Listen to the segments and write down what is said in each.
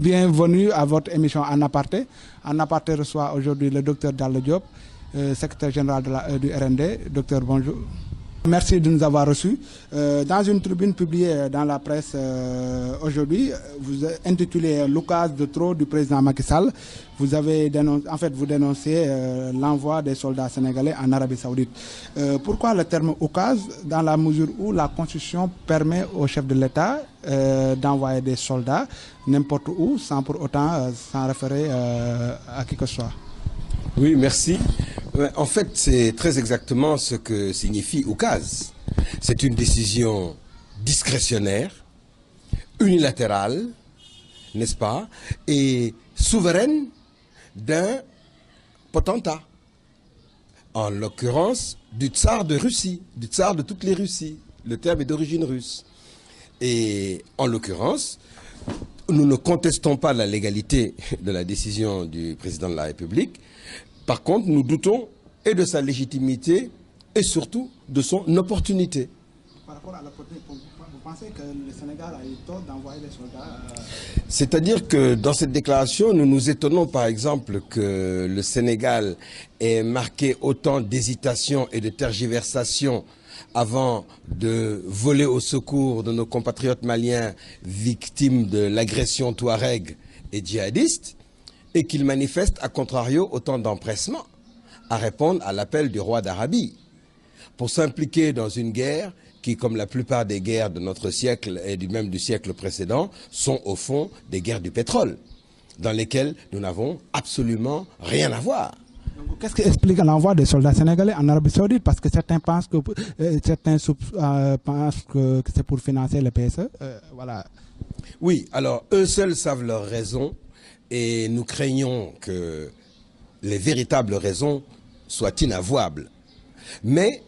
Bienvenue à votre émission En Aparté. En Aparté reçoit aujourd'hui le docteur Diallo Diop, secrétaire général du RND. Docteur, bonjour. Merci de nous avoir reçus. Dans une tribune publiée dans la presse aujourd'hui, vous intitulée L'oukase de trop du président Macky Sall, vous avez vous dénoncez l'envoi des soldats sénégalais en Arabie Saoudite. Pourquoi le terme oukase, dans la mesure où la Constitution permet au chef de l'État d'envoyer des soldats n'importe où sans pour autant s'en référer à qui que ce soit? Oui, merci. En fait, c'est très exactement ce que signifie oukase. C'est une décision discrétionnaire, unilatérale, n'est-ce pas, et souveraine d'un potentat. En l'occurrence, du tsar de Russie, du tsar de toutes les Russies. Le terme est d'origine russe. Et en l'occurrence, nous ne contestons pas la légalité de la décision du président de la République. Par contre, nous doutons et de sa légitimité et surtout de son opportunité. Par rapport à l'opportunité, vous pensez que le Sénégal a eu tort d'envoyer des soldats C'est-à-dire que dans cette déclaration, nous nous étonnons par exemple que le Sénégal ait marqué autant d'hésitation et de tergiversation avant de voler au secours de nos compatriotes maliens victimes de l'agression touareg et djihadiste, et qu'il manifeste à contrario autant d'empressement à répondre à l'appel du roi d'Arabie pour s'impliquer dans une guerre qui, comme la plupart des guerres de notre siècle et même du siècle précédent, sont au fond des guerres du pétrole, dans lesquelles nous n'avons absolument rien à voir. Qu'est-ce qui explique l'envoi des soldats sénégalais en Arabie Saoudite? Parce que certains pensent que c'est pour financer le PSE. Voilà. Oui, alors eux seuls savent leurs raisons et nous craignons que les véritables raisons soient inavouables. Mais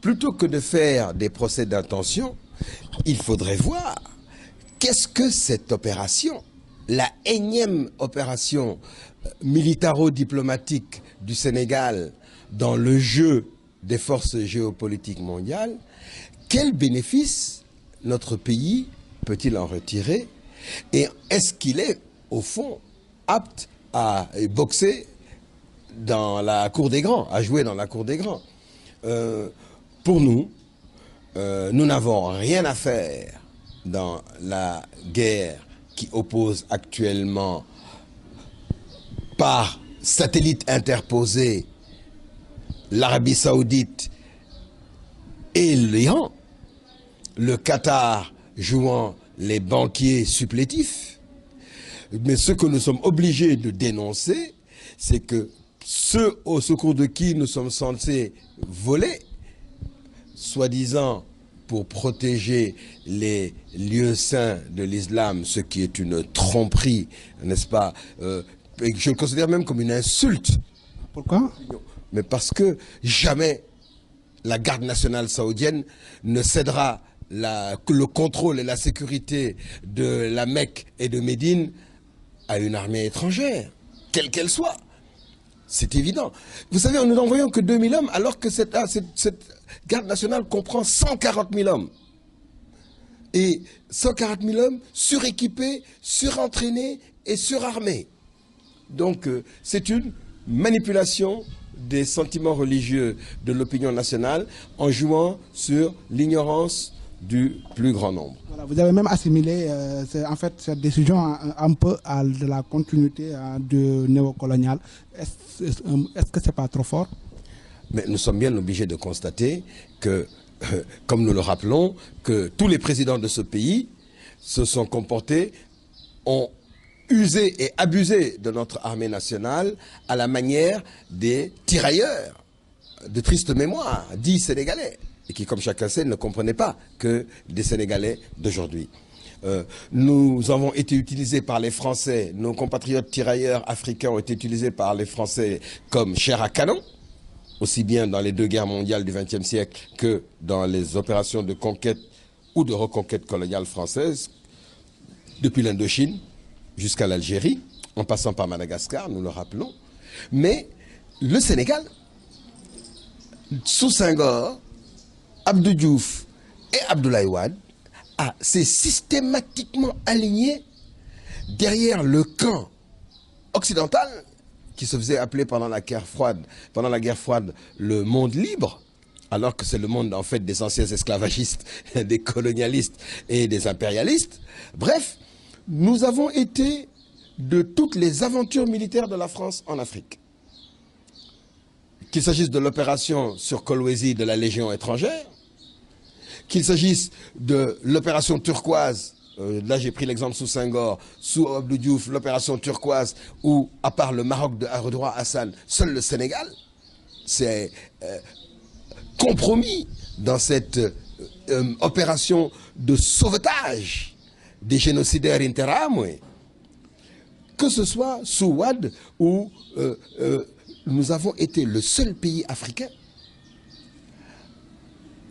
plutôt que de faire des procès d'intention, il faudrait voir qu'est-ce que cette opération, la énième opération militaro-diplomatique du Sénégal dans le jeu des forces géopolitiques mondiales, quel bénéfice notre pays peut-il en retirer? Et est-ce qu'il est, au fond, apte à boxer dans la cour des grands, à jouer dans la cour des grands? Pour nous, nous n'avons rien à faire dans la guerre qui oppose actuellement par satellite interposé l'Arabie Saoudite et l'Iran, le Qatar jouant les banquiers supplétifs. Mais ce que nous sommes obligés de dénoncer, c'est que ceux au secours de qui nous sommes censés voler, soi-disant pour protéger les lieux saints de l'islam, ce qui est une tromperie, n'est-ce pas? Je le considère même comme une insulte. Pourquoi? Mais parce que jamais la garde nationale saoudienne ne cédera le contrôle et la sécurité de la Mecque et de Médine à une armée étrangère, quelle qu'elle soit. C'est évident. Vous savez, nous n'envoyons que 2000 hommes, alors que cette garde nationale comprend 140 000 hommes. Et 140 000 hommes suréquipés, surentraînés et surarmés. Donc, c'est une manipulation des sentiments religieux de l'opinion nationale en jouant sur l'ignorance du plus grand nombre. Voilà, vous avez même assimilé en fait cette décision un peu à de la continuité du néocolonial. Est-ce que c'est pas trop fort? Mais nous sommes bien obligés de constater que, comme nous le rappelons, que tous les présidents de ce pays se sont comportés, ont usé et abusé de notre armée nationale à la manière des tirailleurs de triste mémoire, dits sénégalais, et qui, comme chacun sait, ne comprenaient pas que des Sénégalais d'aujourd'hui. Nous avons été utilisés par les Français, nos compatriotes tirailleurs africains ont été utilisés par les Français comme chair à canon, aussi bien dans les deux guerres mondiales du XXe siècle que dans les opérations de conquête ou de reconquête coloniale française, depuis l'Indochine jusqu'à l'Algérie, en passant par Madagascar, nous le rappelons. Mais le Sénégal, sous Senghor, Abdou Diouf et Abdoulaye Wade, s'est systématiquement aligné derrière le camp occidental, qui se faisait appeler pendant la guerre froide, le monde libre, alors que c'est le monde en fait des anciens esclavagistes, des colonialistes et des impérialistes. Bref, nous avons été de toutes les aventures militaires de la France en Afrique. Qu'il s'agisse de l'opération sur Kolwezi de la Légion étrangère, qu'il s'agisse de l'opération turquoise, là j'ai pris l'exemple sous Senghor, sous Abdou Diouf, l'opération turquoise, où à part le Maroc de Aredroit Hassan, seul le Sénégal s'est compromis dans cette opération de sauvetage des génocidaires interamwe, que ce soit sous Wade où nous avons été le seul pays africain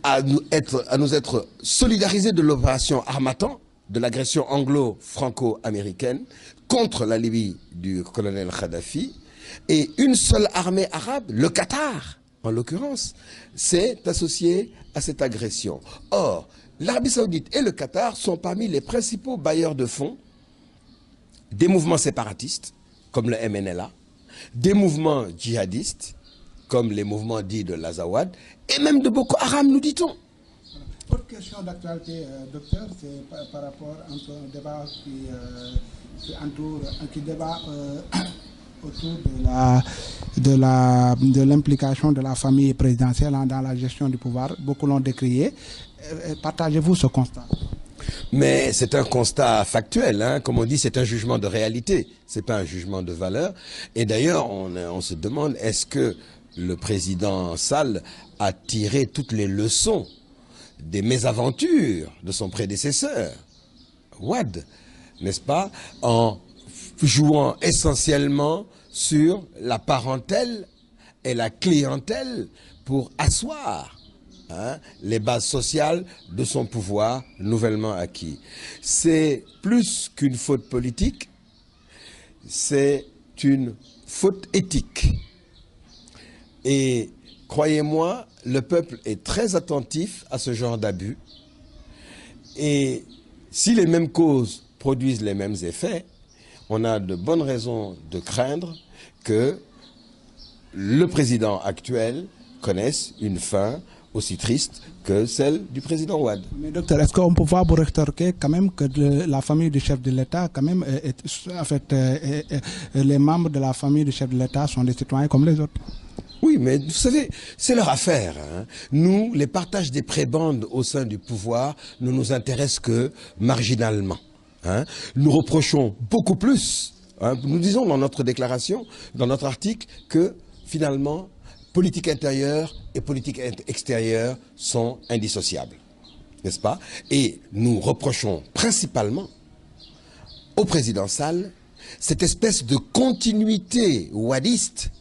à nous être solidarisés de l'opération Harmattan, de l'agression anglo-franco-américaine contre la Libye du colonel Kadhafi, et une seule armée arabe, le Qatar en l'occurrence, s'est associée à cette agression. Or, l'Arabie Saoudite et le Qatar sont parmi les principaux bailleurs de fonds des mouvements séparatistes, comme le MNLA, des mouvements djihadistes, comme les mouvements dits de l'Azawad, et même de Boko Haram, nous dit-on. Autre question d'actualité, docteur, c'est par rapport à un débat qui débat autour de l'implication de la famille présidentielle dans la gestion du pouvoir. Beaucoup l'ont décrié. Partagez-vous ce constat? Mais c'est un constat factuel, hein. Comme on dit, c'est un jugement de réalité, c'est pas un jugement de valeur. Et d'ailleurs, on se demande, est-ce que le président Sall a tiré toutes les leçons des mésaventures de son prédécesseur, Wade, n'est-ce pas, en jouant essentiellement sur la parentèle et la clientèle pour asseoir les bases sociales de son pouvoir nouvellement acquis. C'est plus qu'une faute politique, c'est une faute éthique. Et croyez-moi, le peuple est très attentif à ce genre d'abus. Et si les mêmes causes produisent les mêmes effets, on a de bonnes raisons de craindre que le président actuel connaisse une fin aussi triste que celle du président Wade. Mais docteur, est-ce qu'on peut voir pour rétorquer quand même que la famille du chef de l'État, quand même, les membres de la famille du chef de l'État sont des citoyens comme les autres? Oui, mais vous savez, c'est leur affaire, hein. Nous, les partages des prébendes au sein du pouvoir ne nous intéressent que marginalement, hein. Nous reprochons beaucoup plus, hein. Nous disons dans notre déclaration, dans notre article, que finalement, politique intérieure et politique extérieure sont indissociables, n'est-ce pas? Et nous reprochons principalement au président Sall cette espèce de continuité wadiste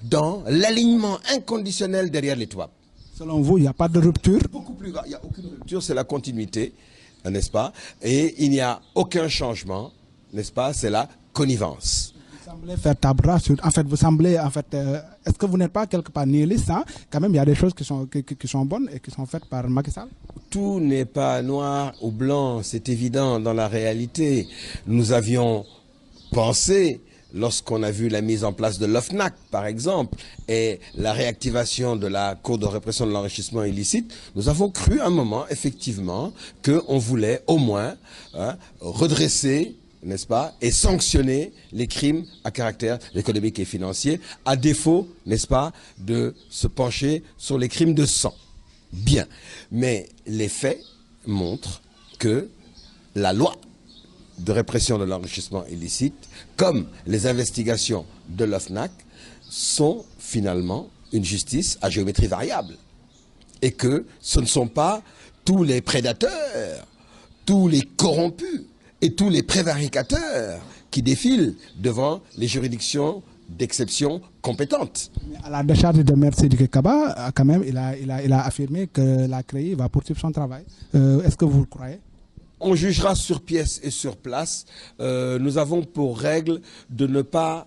dans l'alignement inconditionnel derrière les Touaregs. Selon vous, il n'y a pas de rupture? Beaucoup plus grave, il n'y a aucune rupture, c'est la continuité, n'est-ce pas? Et il n'y a aucun changement, n'est-ce pas? C'est la connivence. Vous semblez faire table rase. En fait, vous semblez, est-ce que vous n'êtes pas quelque part nihiliste, hein? Quand même, il y a des choses qui sont bonnes et qui sont faites par Macky Sall. Tout n'est pas noir ou blanc, c'est évident dans la réalité. Nous avions pensé, lorsqu'on a vu la mise en place de l'OFNAC, par exemple, et la réactivation de la Cour de répression de l'enrichissement illicite, nous avons cru un moment, effectivement, qu'on voulait au moins redresser, n'est-ce pas, et sanctionner les crimes à caractère économique et financier, à défaut, n'est-ce pas, de se pencher sur les crimes de sang. Bien. Mais les faits montrent que la loi de répression de l'enrichissement illicite, comme les investigations de l'OFNAC, sont finalement une justice à géométrie variable. Et que ce ne sont pas tous les prédateurs, tous les corrompus et tous les prévaricateurs qui défilent devant les juridictions d'exception compétentes. Mais à la décharge de Maître Sidiki Kaba, quand même, il a affirmé que la CREI va poursuivre son travail. Est-ce que vous le croyez? On jugera sur pièce et sur place. Nous avons pour règle de ne pas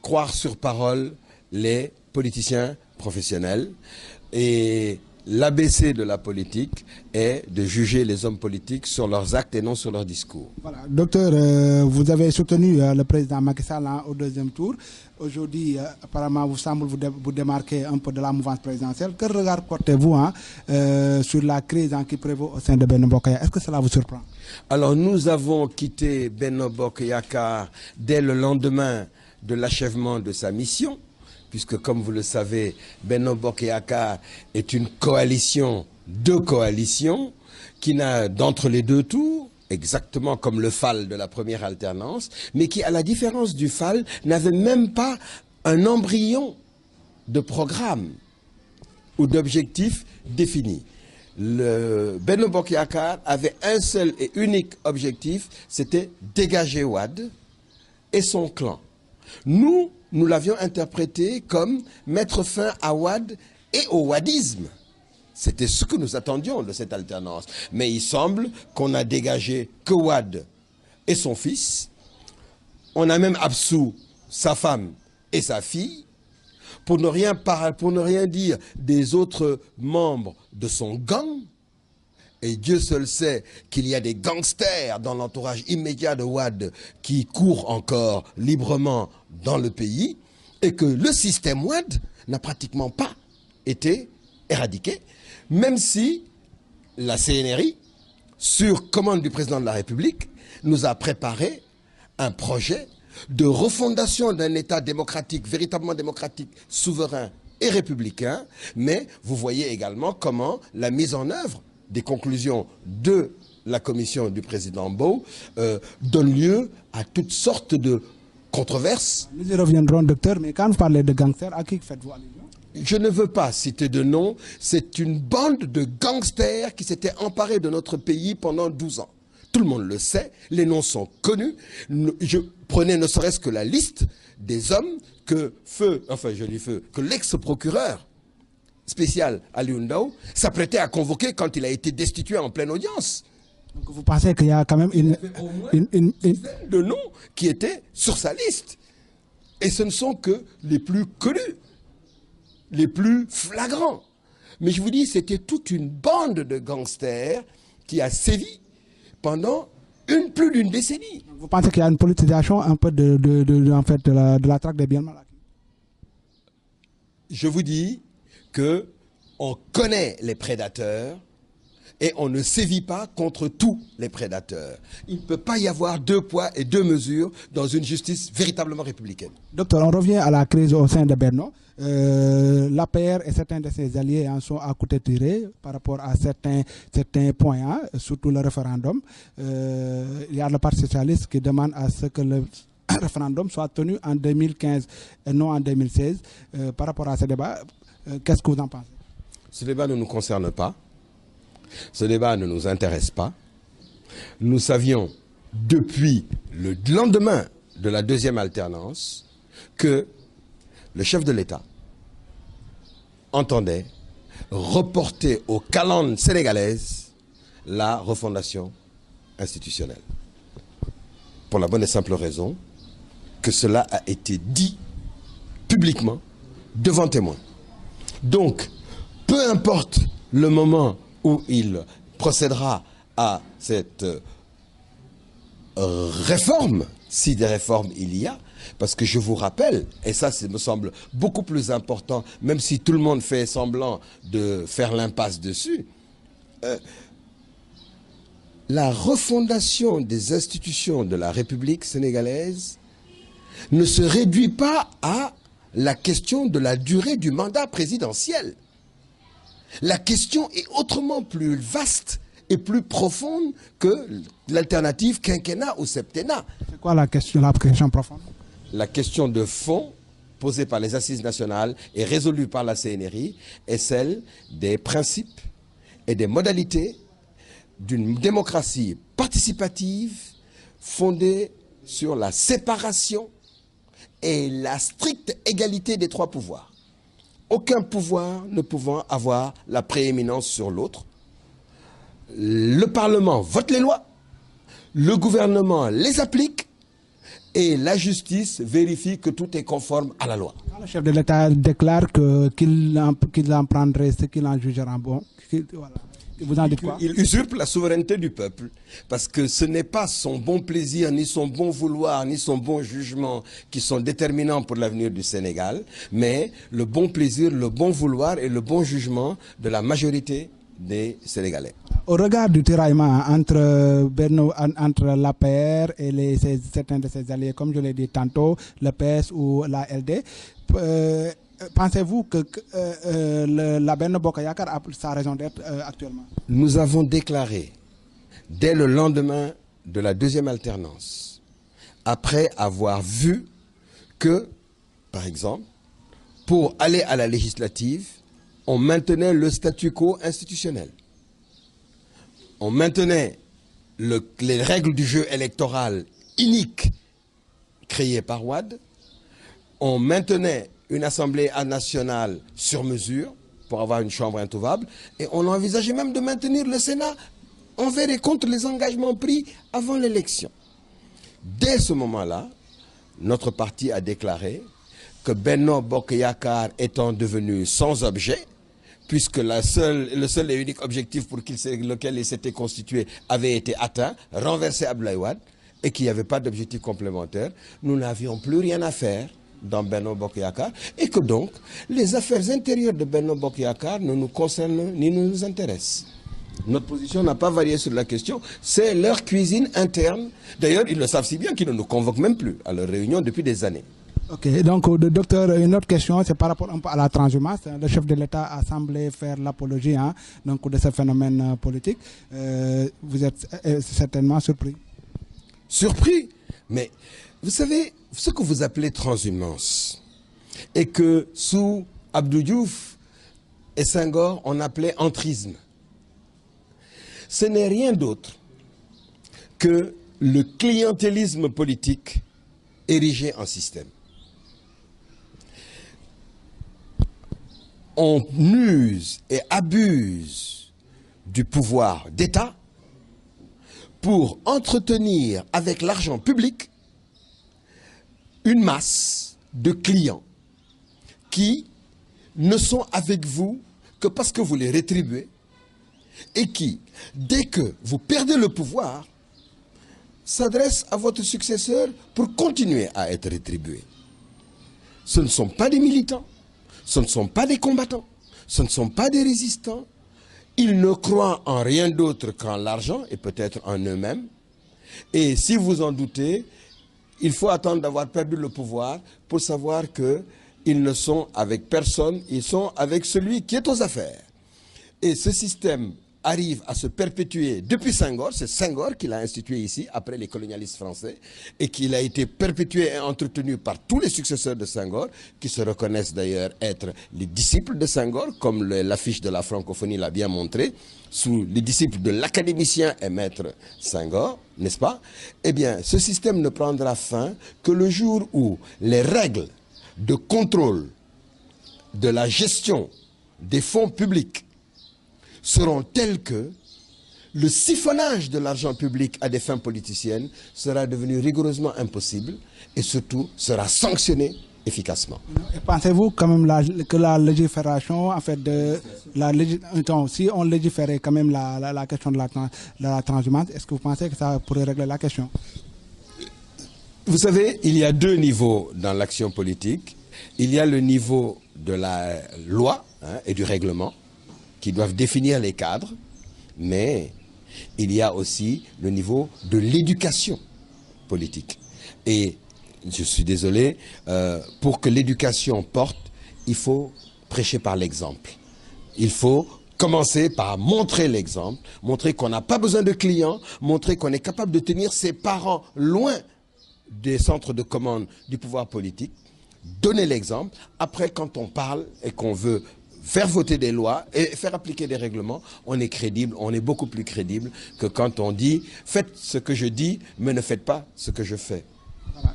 croire sur parole les politiciens professionnels. Et l'ABC de la politique est de juger les hommes politiques sur leurs actes et non sur leurs discours. Voilà. Docteur, vous avez soutenu le président Macky Sall au deuxième tour. Aujourd'hui, apparemment, vous semblez vous démarquer un peu de la mouvance présidentielle. Quel regard portez-vous sur la crise qui prévaut au sein de Benno Bokk Yakaar? Est-ce que cela vous surprend? Alors, nous avons quitté Benno Bokk Yakaar dès le lendemain de l'achèvement de sa mission, puisque, comme vous le savez, Benno Bokk Yakaar est une coalition, deux coalitions, qui n'a d'entre les deux tours, exactement comme le FAL de la première alternance, mais qui, à la différence du FAL, n'avait même pas un embryon de programme ou d'objectif défini. Le Benno Bokk Yakaar avait un seul et unique objectif, c'était dégager Wade et son clan. Nous l'avions interprété comme mettre fin à Wade et au wadisme. C'était ce que nous attendions de cette alternance. Mais il semble qu'on a dégagé que Wade et son fils. On a même absous sa femme et sa fille, pour ne rien dire des autres membres de son gang. Et Dieu seul sait qu'il y a des gangsters dans l'entourage immédiat de Wade qui courent encore librement dans le pays, et que le système Wade n'a pratiquement pas été éradiqué, même si la CNRI, sur commande du président de la République, nous a préparé un projet de refondation d'un État démocratique, véritablement démocratique, souverain et républicain. Mais vous voyez également comment la mise en œuvre des conclusions de la commission du président Mbow donne lieu à toutes sortes de controverses. Nous y reviendrons, docteur, mais quand vous parlez de gangsters, à qui faites-vous allusion? Je ne veux pas citer de nom. C'est une bande de gangsters qui s'était emparée de notre pays pendant 12 ans. Tout le monde le sait, les noms sont connus. Je prenais ne serait-ce que la liste des hommes que l'ex-procureur spécial Aliou Ndao s'apprêtait à convoquer quand il a été destitué en pleine audience. Donc vous pensez qu'il y a quand même une dizaine de noms qui étaient sur sa liste. Et ce ne sont que les plus connus, les plus flagrants. Mais je vous dis, c'était toute une bande de gangsters qui a sévi pendant plus d'une décennie. Vous pensez qu'il y a une politisation un peu de la traque des biens mal acquis? Je vous dis qu'on connaît les prédateurs et on ne sévit pas contre tous les prédateurs. Il ne peut pas y avoir deux poids et deux mesures dans une justice véritablement républicaine. Docteur, on revient à la crise au sein de Benno. L'APR et certains de ses alliés en sont à côté tirés par rapport à certains points, surtout le référendum. Il y a le Parti socialiste qui demande à ce que le référendum soit tenu en 2015 et non en 2016. Par rapport à ce débat, qu'est-ce que vous en pensez? Ce débat ne nous concerne pas. Ce débat ne nous intéresse pas. Nous savions depuis le lendemain de la deuxième alternance que le chef de l'État entendait reporter aux calendes sénégalaises la refondation institutionnelle. Pour la bonne et simple raison que cela a été dit publiquement devant témoins. Donc, peu importe le moment où il procédera à cette réforme, si des réformes il y a, parce que je vous rappelle, et ça me semble beaucoup plus important, même si tout le monde fait semblant de faire l'impasse dessus, la refondation des institutions de la République sénégalaise ne se réduit pas à la question de la durée du mandat présidentiel. La question est autrement plus vaste et plus profonde que l'alternative quinquennat ou septennat. C'est quoi la question profonde? La question de fond posée par les assises nationales et résolue par la CNRI est celle des principes et des modalités d'une démocratie participative fondée sur la séparation et la stricte égalité des trois pouvoirs. Aucun pouvoir ne pouvant avoir la prééminence sur l'autre. Le Parlement vote les lois, le gouvernement les applique et la justice vérifie que tout est conforme à la loi. Quand le chef de l'État déclare qu'il en prendrait ce qu'il en jugera bon, voilà. Vous en dites quoi? Il usurpe la souveraineté du peuple, parce que ce n'est pas son bon plaisir, ni son bon vouloir, ni son bon jugement qui sont déterminants pour l'avenir du Sénégal, mais le bon plaisir, le bon vouloir et le bon jugement de la majorité des Sénégalais. Au regard du tiraillement entre l'APR et certains de ses alliés, comme je l'ai dit tantôt, le PS ou la LD, pensez-vous que la Benno Bokk Yakaar a sa raison d'être actuellement? Nous avons déclaré, dès le lendemain de la deuxième alternance, après avoir vu que, par exemple, pour aller à la législative, on maintenait le statu quo institutionnel. On maintenait les règles du jeu électoral iniques créées par Wade. On maintenait une assemblée nationale sur mesure pour avoir une chambre introuvable. Et on envisageait même de maintenir le Sénat envers et contre les engagements pris avant l'élection. Dès ce moment-là, notre parti a déclaré que Benno Bokk Yakaar étant devenu sans objet, puisque le seul et unique objectif pour lequel il s'était constitué avait été atteint, renversé Abdoulaye Wade, et qu'il n'y avait pas d'objectif complémentaire, nous n'avions plus rien à faire dans Benno Bokk Yakaar, et que donc les affaires intérieures de Benno Bokk Yakaar ne nous concernent ni ne nous intéressent. Notre position n'a pas varié sur la question, c'est leur cuisine interne. D'ailleurs, ils le savent si bien qu'ils ne nous convoquent même plus à leurs réunions depuis des années. Ok, donc docteur, une autre question, c'est par rapport un peu à la transhumance. Le chef de l'État a semblé faire l'apologie donc de ce phénomène politique. Vous êtes certainement surpris. Surpris? Mais vous savez, ce que vous appelez transhumance, et que sous Abdou Diouf et Senghor, on appelait entrisme, ce n'est rien d'autre que le clientélisme politique érigé en système. On use et abuse du pouvoir d'État pour entretenir avec l'argent public une masse de clients qui ne sont avec vous que parce que vous les rétribuez et qui, dès que vous perdez le pouvoir, s'adressent à votre successeur pour continuer à être rétribués. Ce ne sont pas des militants, ce ne sont pas des combattants, ce ne sont pas des résistants. Ils ne croient en rien d'autre qu'en l'argent et peut-être en eux-mêmes. Et si vous en doutez, il faut attendre d'avoir perdu le pouvoir pour savoir qu'ils ne sont avec personne, ils sont avec celui qui est aux affaires. Et ce système arrive à se perpétuer depuis Senghor, c'est Senghor qui l'a institué ici, après les colonialistes français, et qu'il a été perpétué et entretenu par tous les successeurs de Senghor, qui se reconnaissent d'ailleurs être les disciples de Senghor, comme l'affiche de la francophonie l'a bien montré, sous les disciples de l'académicien et maître Senghor, n'est-ce pas? Eh bien, ce système ne prendra fin que le jour où les règles de contrôle de la gestion des fonds publics seront tels que le siphonnage de l'argent public à des fins politiciennes sera devenu rigoureusement impossible et surtout sera sanctionné efficacement. Et pensez-vous quand même que la légifération, en fait, si on légiférait quand même la question de la transhumance, est-ce que vous pensez que ça pourrait régler la question? Vous savez, il y a deux niveaux dans l'action politique. Il y a le niveau de la loi et du règlement, qui doivent définir les cadres, mais il y a aussi le niveau de l'éducation politique. Et je suis désolé, pour que l'éducation porte, il faut prêcher par l'exemple. Il faut commencer par montrer l'exemple, montrer qu'on n'a pas besoin de clients, montrer qu'on est capable de tenir ses parents loin des centres de commande du pouvoir politique, donner l'exemple. Après, quand on parle et qu'on veut faire voter des lois et faire appliquer des règlements, on est crédible, on est beaucoup plus crédible que quand on dit « faites ce que je dis, mais ne faites pas ce que je fais ».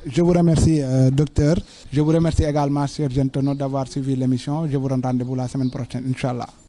Je vous remercie, docteur. Je vous remercie également, chers internautes, d'avoir suivi l'émission. Je vous rends rendez-vous la semaine prochaine, Inch'Allah.